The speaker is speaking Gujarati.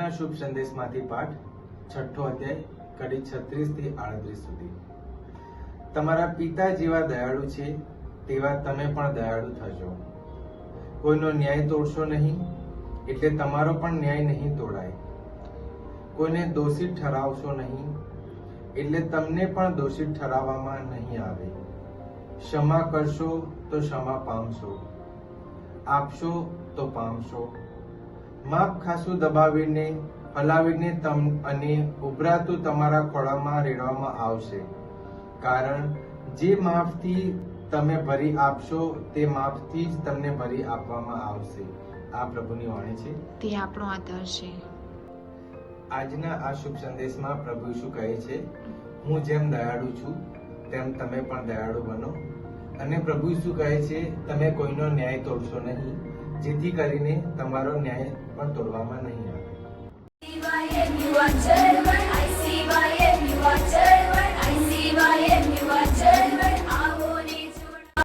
આજના શુભ સંદેશમાંથી પાઠ 6ઠ્ઠો અધ્યાય કડી 36 થી 38 સુધી। તમારા પિતા જેવા દયાળુ છે તેવા તમે પણ દયાળુ થજો। કોઈનો ન્યાય તોડશો નહીં, એટલે તમારો પણ ન્યાય નહીં તોડાય। કોઈને દોષિત ઠરાવશો નહીં, એટલે તમને પણ દોષિત ઠરાવવામાં નહીં આવે। ક્ષમા કરશો તો ક્ષમા પામશો, આપશો તો પામશો। માપ ખાસું દબાવીને હલાવીને અને ઉભરાતું તમારા ખોળામાં રેડવામાં આવશે, કારણ જે માપથી તમે ભરી આપશો તે માપથી જ તમને ભરી આપવામાં આવશે। આ પ્રભુની વાણી છે, તે આપણો આધાર છે। આજના આ શુભ સંદેશમાં પ્રભુ શું કહે છે, હું જેમ દયાળુ છું તેમ તમે પણ દયાળુ બનો। અને પ્રભુ શું કહે છે, તમે કોઈનો ન્યાય તોડશો નહીં, જેથી કરીને તમારો ન્યાય પણ તોડવામાં નહીં આવે।